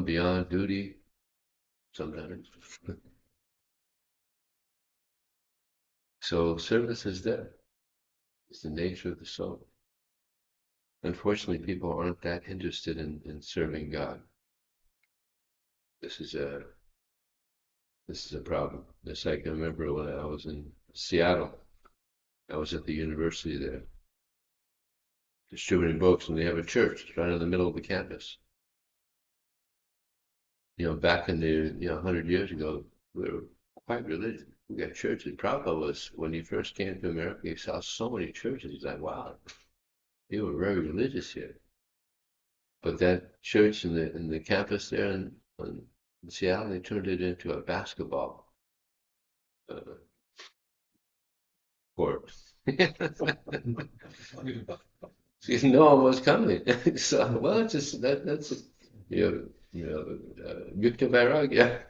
gone beyond duty sometimes. So service is there. It's the nature of the soul. Unfortunately, people aren't that interested in serving God. This is a problem. Just like I remember when I was in Seattle, I was at the university there, distributing books, and they have a church right in the middle of the campus. Back in the 100 years ago, we were quite religious. We got churches. Prabhupada was, when he first came to America, he saw so many churches. He's like, wow, they were very religious here. But that church in the campus there in Seattle, they turned it into a basketball court. No one was coming. So, well, it's just that's Yukta Vairagya.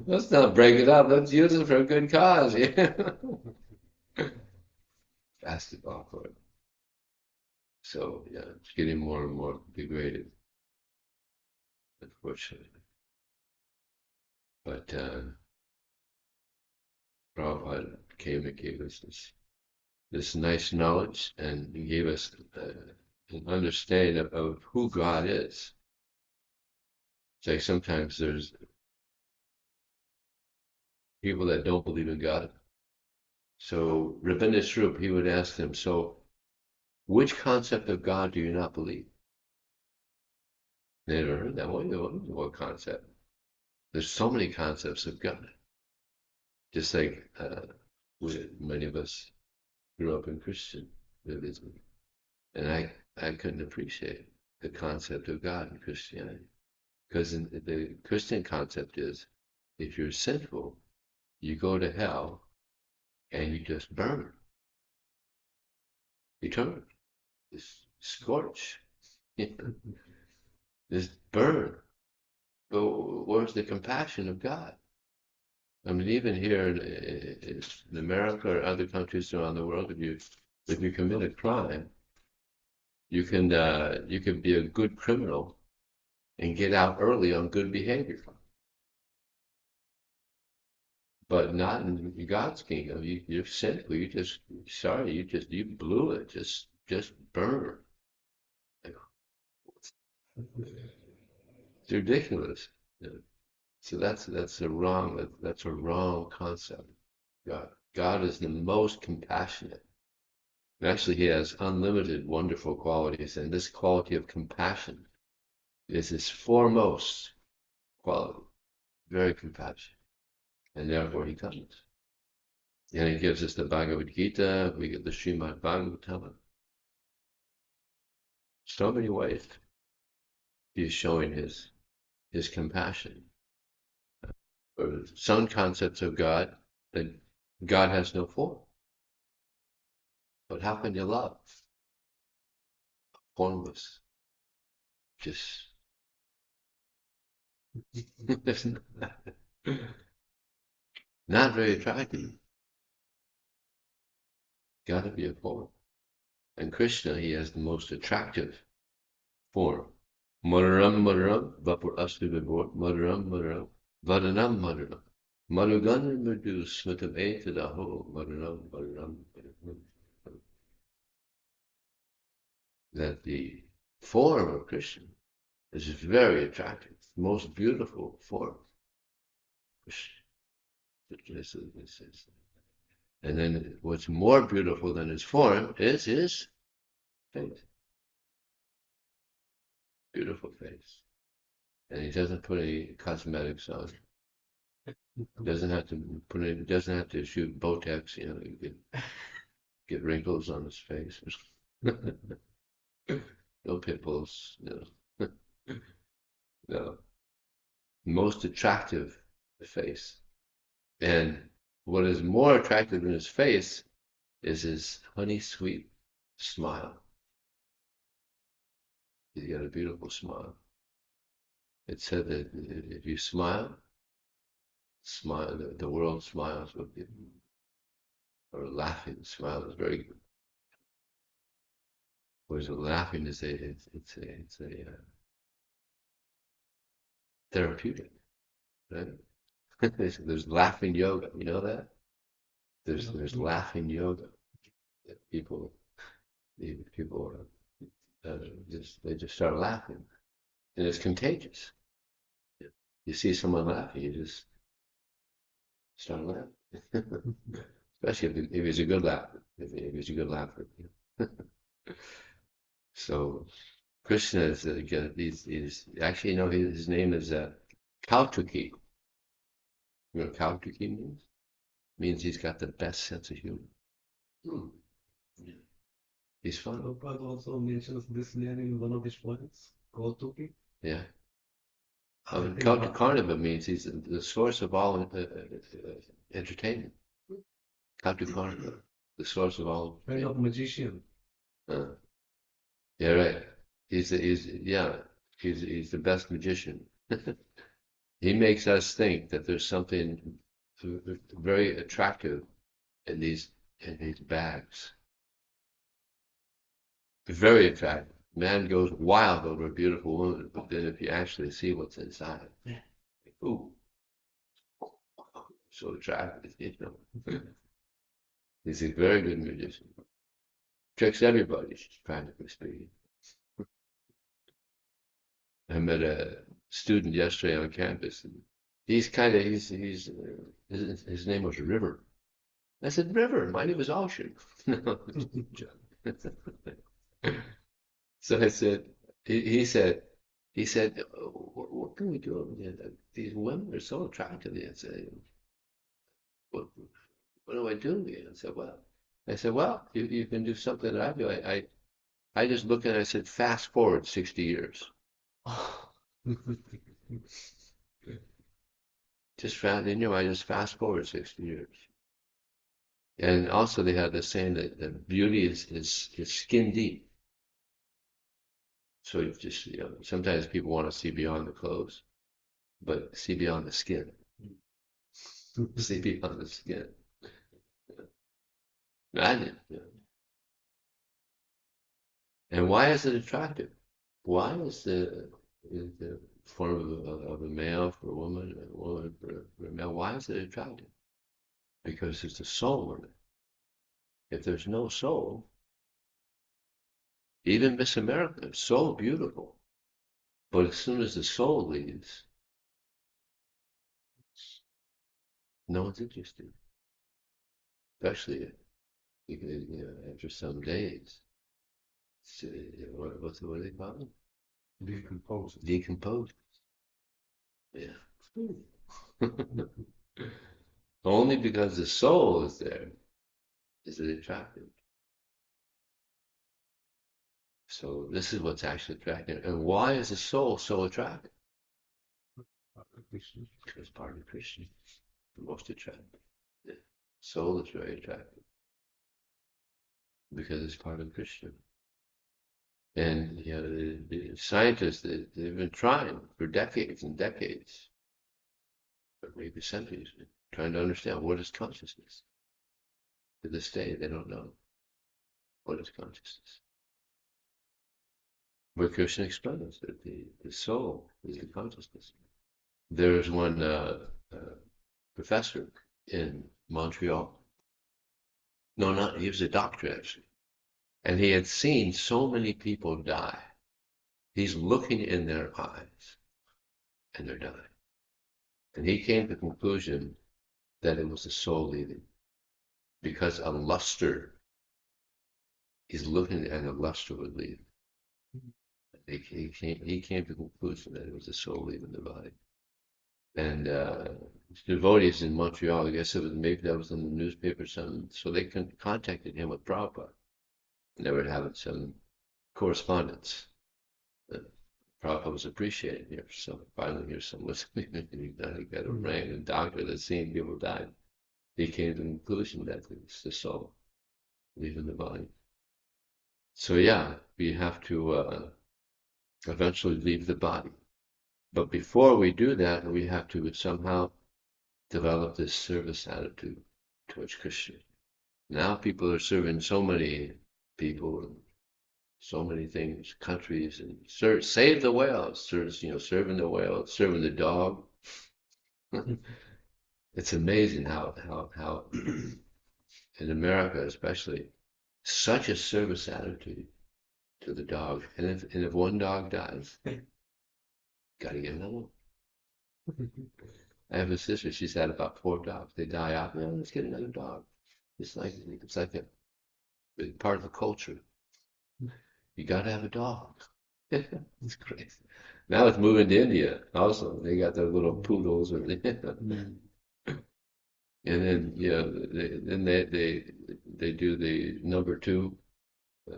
Let's not break it up. Let's use it for a good cause. Basketball court. So yeah, it's getting more and more degraded, unfortunately. But Prabhupada came and gave us this nice knowledge, and he gave us an understanding of who God is. It's like sometimes there's people that don't believe in God. So Rabindranath Swarup, he would ask them, so which concept of God do you not believe? They never heard that one. What concept? There's so many concepts of God. Just like many of us grew up in Christian religion. And I couldn't appreciate the concept of God in Christianity. Because the Christian concept is, if you're sinful, you go to hell and you just burn. Eternal. Just scorch. Just burn. But where's the compassion of God? I mean, even here in America or other countries around the world, if you commit a crime, you can be a good criminal and get out early on good behavior. But not in God's kingdom. You're sinful. You blew it. Just burn. It's ridiculous. So that's a wrong concept. God is the most compassionate. And actually, he has unlimited wonderful qualities, and this quality of compassion is his foremost quality. Very compassionate. And therefore he comes. And he gives us the Bhagavad Gita, we get the Srimad Bhagavatam. So many ways he's showing his compassion. Or some concepts of God, that God has no form. But how can you love? Formless. Just not very attractive. Gotta be a form. And Krishna, he has the most attractive form. Madaram Madaram, Vapur Astu Vibor, Madaram Madaram, Vadanam Madaram. Madhugan Madhu Smitam Etadaho, Madaram Madaram. That the form of Krishna is very attractive, most beautiful form. And then what's more beautiful than his form is his face. Beautiful face. And he doesn't put any cosmetics on. Doesn't have to shoot Botox, you get wrinkles on his face. No pimples, no. Most attractive face. And what is more attractive than his face is his honey sweet smile. He's got a beautiful smile. It said that if you smile, the world smiles with you. Or laughing smile is very good. Whereas laughing is it's a therapeutic, right? There's laughing yoga. You know that? There's laughing yoga. People people they just start laughing, and it's contagious. You see someone laughing, you just start laughing. Especially if he's a good laugher. If he's a good laugher. So Krishna is he's actually, you know, his name is Kautuki. You know what Kautuki means? Means he's got the best sense of humor. Hmm. Yeah. He's fun. Prabhupada also mentions this name in one of his poems, Kautuki. Yeah. I think Kautukarnava means he's the source of all entertainment. Kautukarnava, the source of all kind of magician. Uh, yeah, right. He's the best magician. He makes us think that there's something very attractive in these bags. Very attractive. Man goes wild over a beautiful woman, but then if you actually see what's inside, ooh, so attractive, you know. He's a very good magician. Tricks everybody, practically speaking. I met a student yesterday on campus, and his name was River. I said, River, my name is Ocean. So I said, he said, what can we do? These women are so attractive. I said, what, what do I do? I said, well, you can do something that I do. I just looked and I said, fast forward 60 years. Just found in your mind, just fast forward 60 years. And also they have this saying that beauty is skin deep. So it's just, you know, sometimes people want to see beyond the clothes, but see beyond the skin. See beyond the skin. Imagine. You know. And why is it attractive? Why is the form of a male for a woman and a woman for a male, why is it attractive? Because there's a soul in it. If there's no soul, even Miss America is so beautiful. But as soon as the soul leaves, no one's interested. Especially you know, after some days. So, what do they call it? Decompose. Decompose. Yeah. Only because the soul is there is it attractive. So this is what's actually attractive. And why is the soul so attractive? Because it's part of Krishna. The most attractive. The soul is very attractive because it's part of Krishna. And you know, the scientists they've been trying for decades and decades, or maybe centuries, trying to understand what is consciousness. To this day, they don't know what is consciousness. Where Krishna explains that the soul is the consciousness. There's one professor in Montreal. No, not he was a doctor actually, and he had seen so many people die. He's looking in their eyes, and they're dying. And he came to the conclusion that it was the soul leaving, because a luster is looking and a luster would leave. He came to the conclusion that it was the soul leaving the body. And devotees in Montreal, I guess it was maybe that was in the newspaper or something, so they contacted him with Prabhupada. And they were having some correspondence. Prabhupada was appreciating here, so finally here's some listening. He got a random doctor that's seen people die. He came to the conclusion that it's the soul leaving the body. So yeah, we have to eventually leave the body. But before we do that, we have to somehow develop this service attitude towards Krishna. Now people are serving so many people, so many things, countries, and save the whales, serving the whale, serving the dog. It's amazing how in America especially, such a service attitude to the dog. And if one dog dies, gotta get another one. I have a sister, she's had about 4 dogs. They die out. Well, let's get another dog. It's like a part of the culture. You gotta have a dog. It's crazy. Now it's moving to India. Also, they got their little poodles, and then they do the number 2 uh,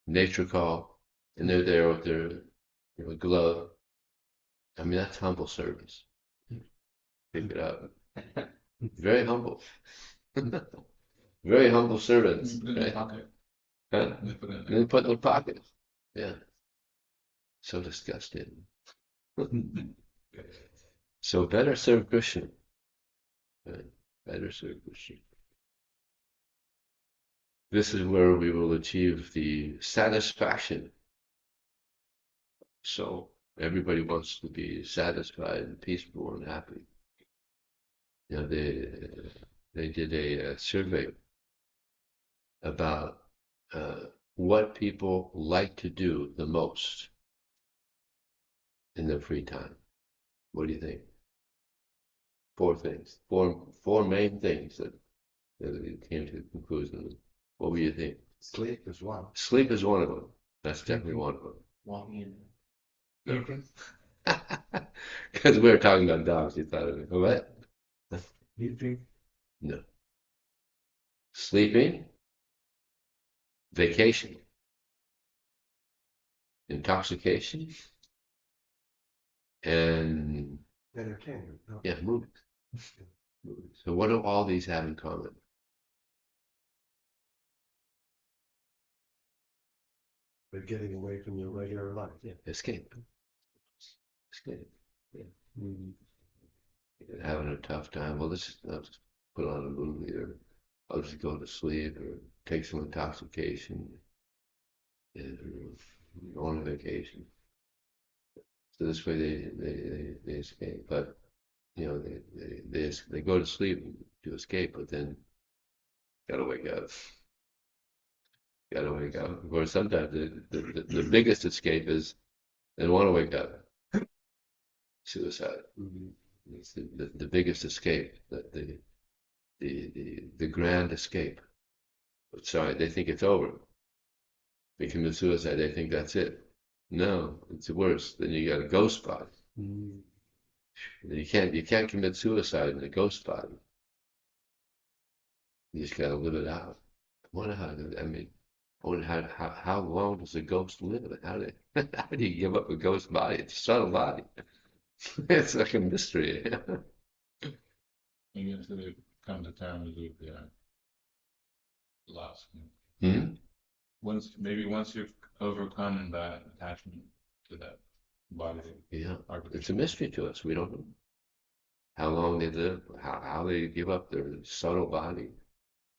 nature call, and they're there with their glove. I mean, that's humble service. Pick it up. Very humble. Very humble servants. Right? Huh? And then put in their pocket. Yeah. So disgusting. So better serve Krishna. Right? Better serve Krishna. This is where we will achieve the satisfaction. So everybody wants to be satisfied and peaceful and happy. They did a survey about what people like to do the most in their free time. What do you think? 4 things. Four main things that came to the conclusion. What do you think? Sleep is one. Sleep is one of them. That's definitely one of them. Walking in. No. Because we were talking about dogs, you thought of it. What? Eating. No. Sleeping, vacation, intoxication, and Entertainment. No. yeah, movies. So what do all these have in common? But getting away from your regular life. Yeah, escape. Escape. Yeah. Mm. You're having a tough time. Well, I'll just put on a movie, or I'll just go to sleep, or take some intoxication, and go on a vacation. So this way they escape. But they go to sleep to escape, but then gotta wake up. Gotta wake up. Of course, sometimes the biggest escape is they want to wake up. Suicide. Mm-hmm. It's the biggest escape. The grand escape. But sorry, they think it's over. They commit suicide. They think that's it. No, it's worse. Then you got a ghost body. Mm. You can't commit suicide in a ghost body. You just gotta live it out. I wonder how. I mean, I wonder how long does a ghost live? And how do you give up a ghost body? It's a subtle body. It's like a mystery. Maybe until they come to terms with their loss. Hmm? Once you've overcome that attachment to that body. Yeah, it's a mystery to us. We don't know how long they live, how they give up their subtle body.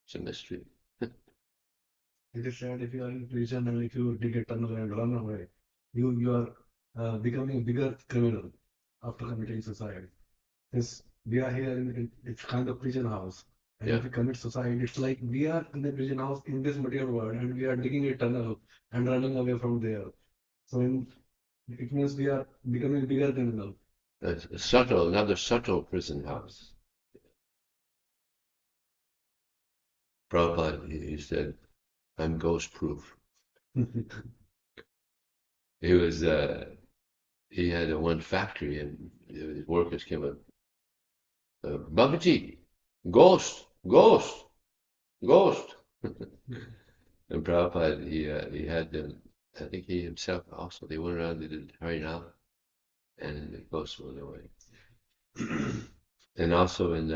It's a mystery. It is said if you are in prison and if you dig a tunnel and run away, you are becoming a bigger criminal after committing suicide. Yes, we are here it's kind of prison house. And Yeah. if we commit suicide, it's like we are in the prison house in this material world and we are digging a tunnel and running away from there. So it means we are becoming a bigger criminal. Another subtle prison house. Prabhupada, he said, I'm ghost proof. He was, he had one factory and his workers came up, Babaji, ghost, ghost, ghost. And Prabhupada, he had them, I think he himself also, they went around, they did Harinam, and the ghost went away. And also in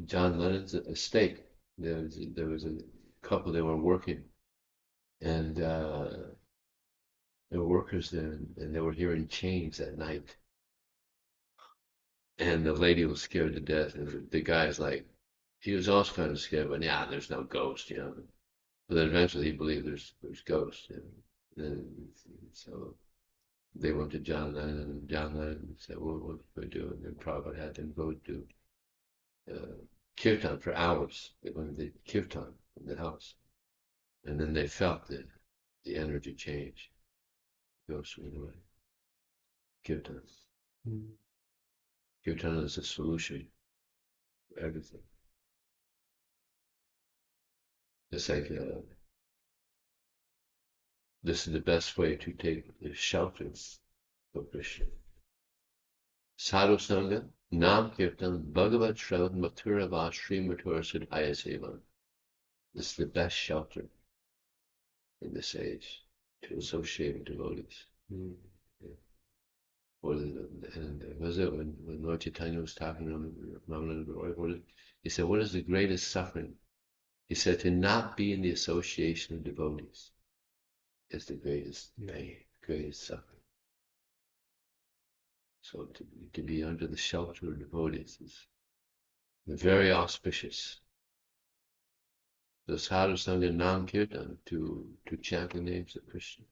John Lennon's estate, there was a couple, they were working, and there were workers there, and they were hearing chains at night. And the lady was scared to death, and the guy's like, he was also kind of scared, but yeah, there's no ghost, But then eventually he believed there's ghosts. And then, so they went to John Lennon, and John Lennon said, well, what do we do? And then Prabhupada had them go do kirtan for hours. They went to kirtan in the house. And then they felt the energy change. Ghosts went away. Kirtan. Kirtan is a solution for everything. It's like this is the best way to take the shelter of Krishna. Sadhu Sangha, Nam Kirtan, Bhagavat Shravan, Mathura Va, Sri Mathura Siddhaya Seva. This is the best shelter in this age to associate with devotees. Yeah. And was it when Lord Chaitanya was talking to him, he said, what is the greatest suffering? He said, to not be in the association of devotees is the greatest pain, greatest suffering. So to be under the shelter of devotees is very auspicious. The sadhu sangha nam kirtan, to chant the names of Krishna.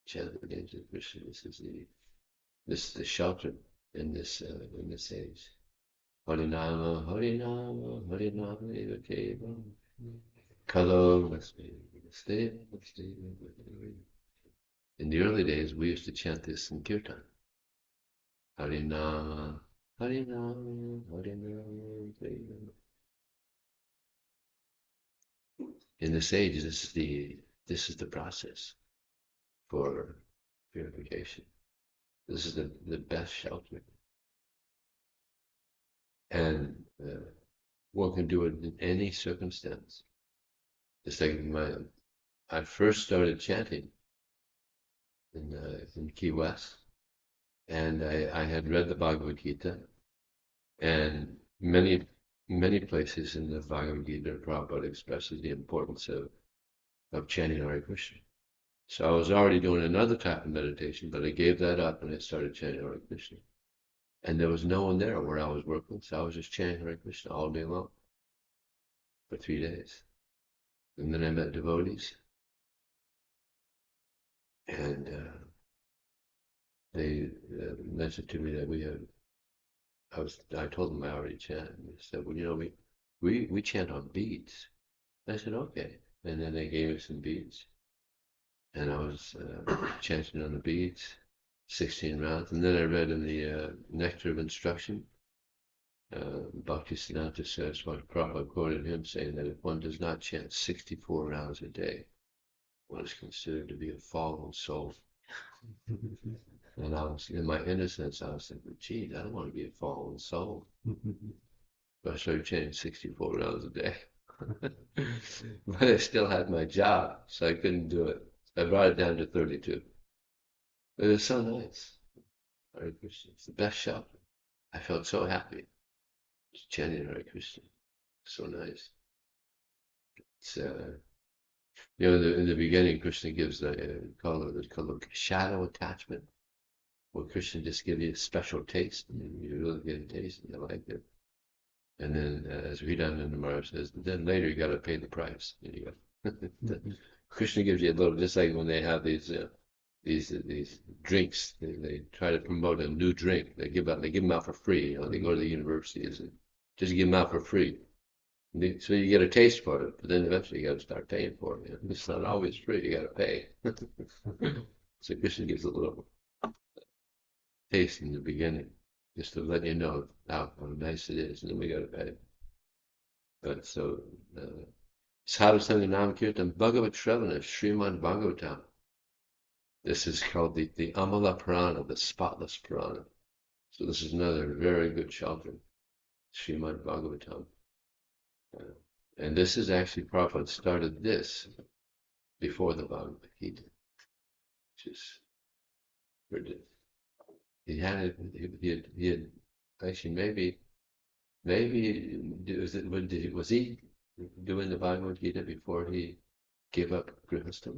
Chant the names of Krishna. This is the shelter in this age. Harinama, Harinama, Harinama, Eva Deva. Kalo, in the early days, we used to chant this in kirtan. Harinama, Harinama, Harinama, Deva. In this age, this is the process for purification. This is the best shelter. And one can do it in any circumstance. It's like I first started chanting in Key West, and I had read the Bhagavad Gita, and many places in the Bhagavad Gita, Prabhupada expresses the importance of chanting Hare Krishna. So I was already doing another type of meditation, but I gave that up and I started chanting Hare Krishna. And there was no one there where I was working, so I was just chanting Hare Krishna all day long for 3 days. And then I met devotees, and they mentioned to me that I told them I already chant, and they said, well, you know, we chant on beads. I said, okay. And then they gave me some beads, and I was chanting on the beads, 16 rounds. And then I read in the Nectar of Instruction, Bhaktisiddhanta Saraswati Prabhupada quoted him saying that if one does not chant 64 rounds a day, one is considered to be a fallen soul. And I was, in my innocence, I was thinking, geez, I don't want to be a fallen soul. But I started chanting 64 rounds a day. But I still had my job, so I couldn't do it. I brought it down to 32. But it was so nice. Hare Krishna, it's the best shelter. I felt so happy chanting Hare Krishna. So nice. It's you know, in the beginning, Krishna gives called shadow attachment, where Krishna just gives you a special taste, and you really get a taste, and you like it. And then, as Vedananda Maharaj says, then later you got to pay the price. You got Krishna gives you a little, just like when they have these drinks. They try to promote a new drink. They give them out for free. You know, they go to the universities and just give them out for free. So you get a taste for it, but then eventually you got to start paying for it. You know? It's not always free; you got to pay. So Krishna gives a little taste in the beginning, just to let you know how nice it is, and then we got to pay. But so, Sadhu Sangha Nam Kirtan Bhagavat Shravana Srimad Bhagavatam. This is called the Amala Purana, the spotless Purana. So this is another very good shelter, Srimad Bhagavatam. And this is actually, Prabhupada started this before the Bhagavad Gita, which is ridiculous. He had it, he had actually maybe, was he doing the Bhagavad Gita before he gave up Grihastha?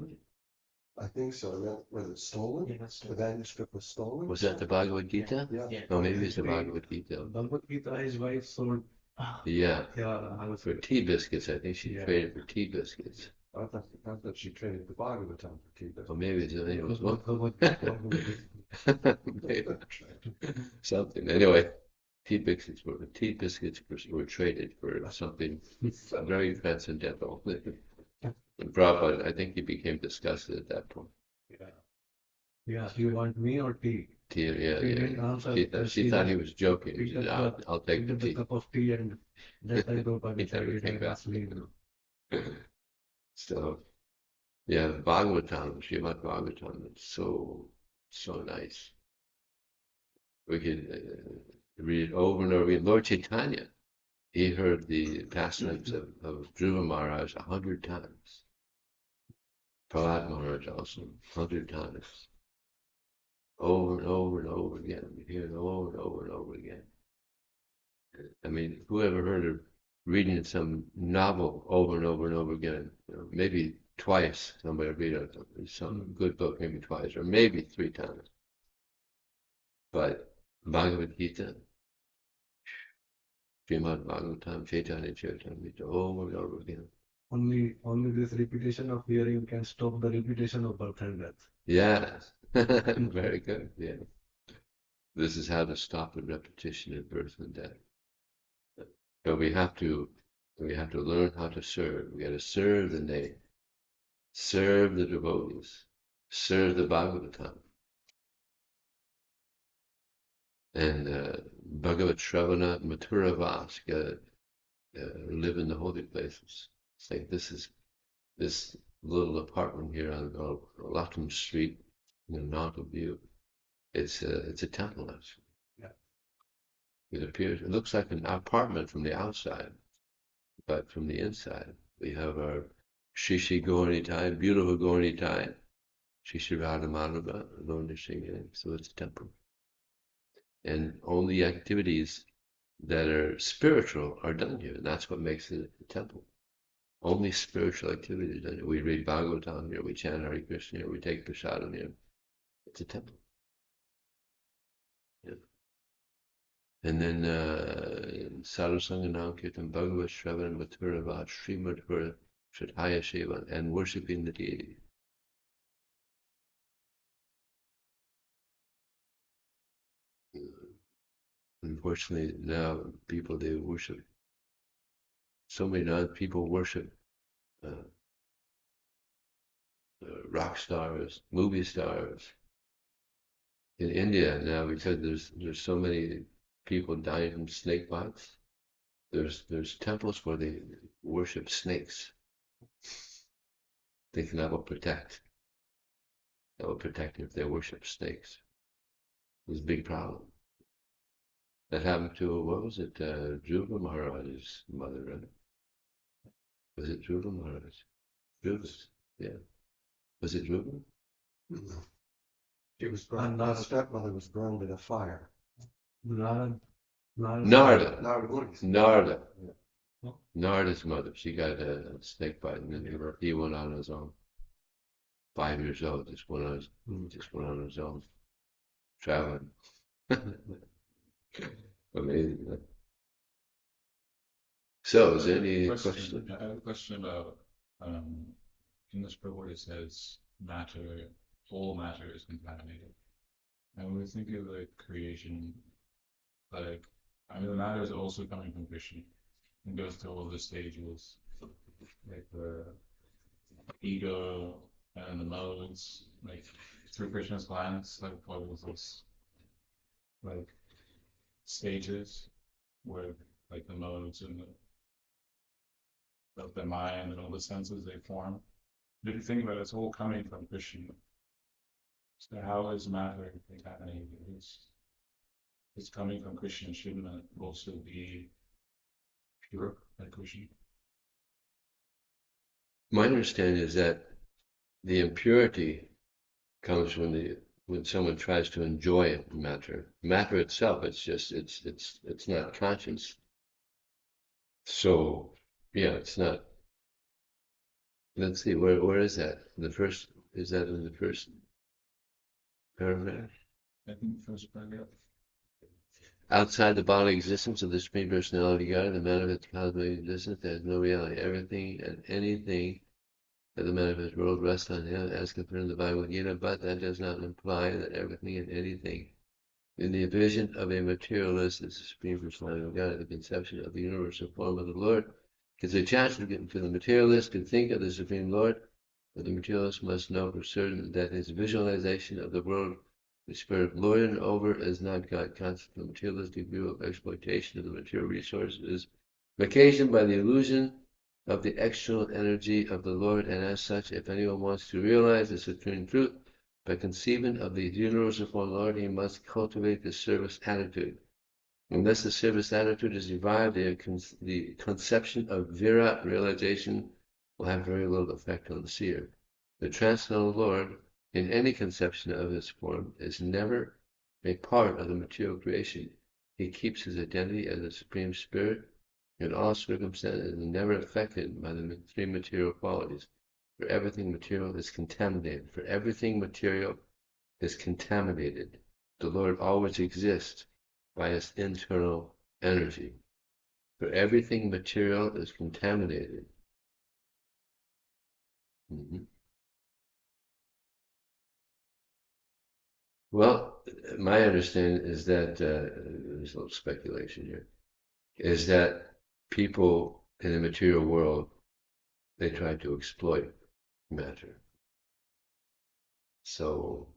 I think so. Was it stolen? Yeah, that's The manuscript was stolen? Was that the Bhagavad Gita? Yeah. Yeah. No, maybe it's the Bhagavad Gita. Bhagavad Gita, his wife sold Yeah, Yeah, I was. for tea biscuits. I think she Yeah. traded for tea biscuits. I thought she traded the Bhagavatam for tea. Or maybe it was one. Maybe. Something. Anyway, tea biscuits were traded for something very transcendental. And Prabhupada, I think he became disgusted at that point. Yeah. Yeah. Do you want me or tea? Tea, yeah, He yeah. didn't answer. She thought he was joking. She Picked said, up I'll take the the tea. cup of tea and that I go by He the never side came and back. sleep. So, yeah, Bhagavatam, Srimad Bhagavatam, it's so nice. We could read it over and over again. Lord Chaitanya, he heard the pastimes of Dhruva Maharaj 100 times. Prahlad Maharaj also 100 times. Over and over and over again. We hear it over and over and over again. I mean, who ever heard of reading some novel over and over and over again? You know, maybe twice somebody read some good book, maybe twice, or maybe 3 times. But Bhagavad Gita, Srimad Bhagavatam, Chaitanya Charitamrita, over and over again. Only this repetition of hearing can stop the repetition of birth and death. Yes, very good. Yeah, this is how to stop the repetition of birth and death. So we have to learn how to serve. We got to serve the name, serve the devotees, serve the Bhagavatam, and Bhagavat Shravana Mathura Vas. Live in the holy places. It's like this little apartment here on Latham Street in Mountain View. It's a temple actually. Yeah. It looks like an apartment from the outside, but from the inside we have our Shishi Gauritai, beautiful Gauritai, Shishi Radha Madhava, Gauri Singh. So it's a temple, and all the activities that are spiritual are done here, and that's what makes it a temple. Only spiritual activities. We read Bhagavatam here, we chant Hare Krishna here, we take prasadam here. It's a temple. Yeah. And then Sarasanga Kirtan Bhagavad Shravan Mathuravad Srimad Hura Shadhaya Shiva and worshipping the deity. Unfortunately, now people they worship. So many people worship rock stars, movie stars. In India now, because there's so many people dying from snake bites, there's temples where they worship snakes. They think that will protect. That will protect if they worship snakes. It's a big problem. That happened to, what was it, Dhruva Maharaj's mother, right? Was it Dhruva Maharaj? Dhruva's, yeah. Was it Dhruva? She was burned. Her stepmother was burned with a fire. Narada. Narada. Narada. Yeah. Narada's mother. She got a snake bite, and then he went on his own. 5 years old, just went on his own, traveling. Amazing. Huh? So, is there any question? I have a question about in this book where it says matter, all matter is contaminated. And we think of like creation, like I mean the matter is also coming from Krishna and goes through all the stages, like the ego and the modes, like through Krishna's glance, like what was this like stages where like the modes and the mind and all the senses they form. If you think about it, it's all coming from Krishna. So how is matter contaminated? It's coming from Krishna. Shouldn't it also be pure like Krishna? My understanding is that the impurity comes when someone tries to enjoy matter. Matter itself, it's not conscious. So yeah, it's not. Let's see, where is that? Is that in the first paragraph? I think the first paragraph. Outside the bodily existence of the Supreme Personality God, the manifest cosmic existence, there is no reality. Everything and anything that the manifest world rests on him, as confirmed in the Bhagavad Gita, but that does not imply that everything and anything in the vision of a materialist is the Supreme Personality of God. The conception of the universal form of the Lord is a chance to the materialist to think of the Supreme Lord, but the materialist must know for certain that his visualization of the world the spirit lording over is not God. Consequently, the materialistic view of exploitation of the material resources is occasioned by the illusion of the external energy of the Lord, and as such, if anyone wants to realize the supreme truth by conceiving of the universal form of the Lord, he must cultivate the service attitude. Unless the service attitude is revived, the conception of Virat realization will have very little effect on the seer. The transcendental Lord, in any conception of his form, is never a part of the material creation. He keeps his identity as the Supreme Spirit in all circumstances and never affected by the three material qualities. For everything material is contaminated. For everything material is contaminated. The Lord always exists by his internal energy. For everything material is contaminated. Well, my understanding is that, there's a little speculation here, is that people in the material world, they try to exploit matter. So,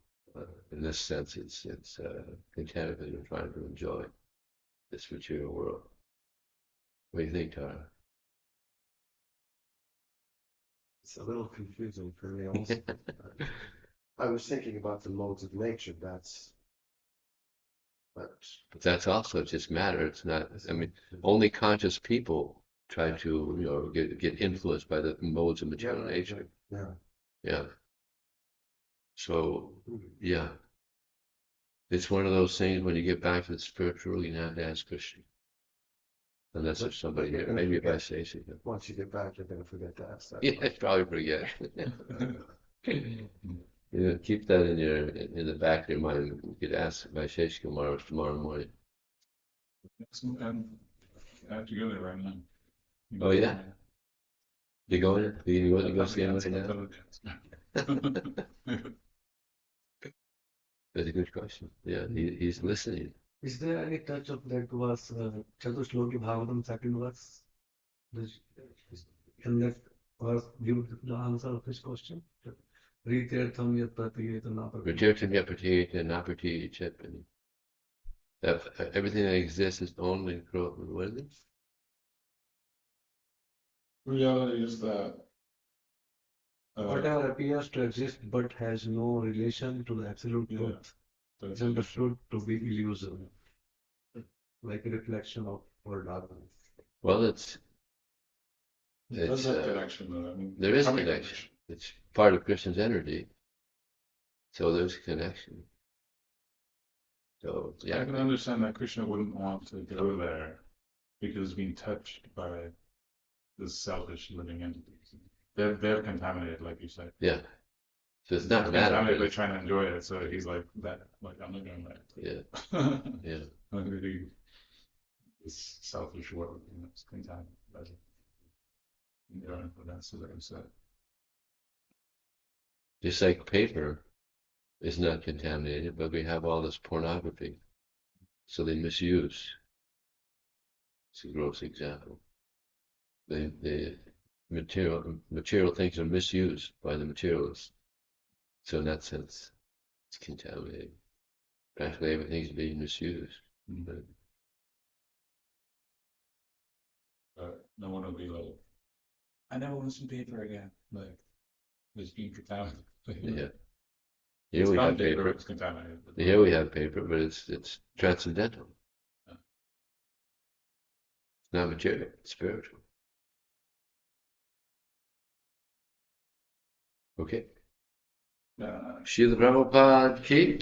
in this sense, it's contaminated and trying to enjoy this material world. What do you think, Tara? It's a little confusing for me also. I was thinking about the modes of nature, but But that's also just matter. It's not, I mean, only conscious people try to, get influenced by the modes of material nature. yeah. Yeah. So, yeah. It's one of those things when you get back to the spiritual, you have to ask Krishna. Unless there's somebody here. Maybe if I say something. Once you get back, you're going to forget to ask that. Yeah, I probably forget. Keep that in the back of your mind. You could ask Vaishesh Kumar tomorrow morning. I have to go there right now. Oh yeah. You going? You want to go see him right now? That's a good question. Yeah, he's listening. Is there any touch of that verse, Chatushloki Bhagavatam, second verse? Can that verse give the answer of his question? Ritirtham yat pratiyeta napratiyeta. Retirtam yapratiyeta napratiyeta chitpani. That everything that exists is only growth. What is it? Reality is that whatever appears to exist but has no relation to the absolute truth is understood to be illusion, like a reflection of or darkness. Well, it does have connection, though. I mean, there is a connection. It's part of Krishna's energy, so there's a connection. So yeah, I can understand that Krishna wouldn't want to go there because he's being touched by the selfish living entities. They're contaminated, like you said. Yeah. So it's not matter. They're trying to enjoy it, so he's like that. Like I'm not going there. Yeah. Yeah. I'm going to do this selfish world, it's contaminated. That's what I said. Just like paper is not contaminated, but we have all this pornography, so they misuse. It's a gross example. The material things are misused by the materialists. So in that sense, it's contaminated. Practically everything's being misused. Mm-hmm. But no one will be like, I never want to see paper again. Like, it's being contaminated. Yeah. Here we have paper. It's contaminated. Here we have paper, but it's transcendental. Yeah. It's not material, it's spiritual. Okay. Srila Prabhupada ki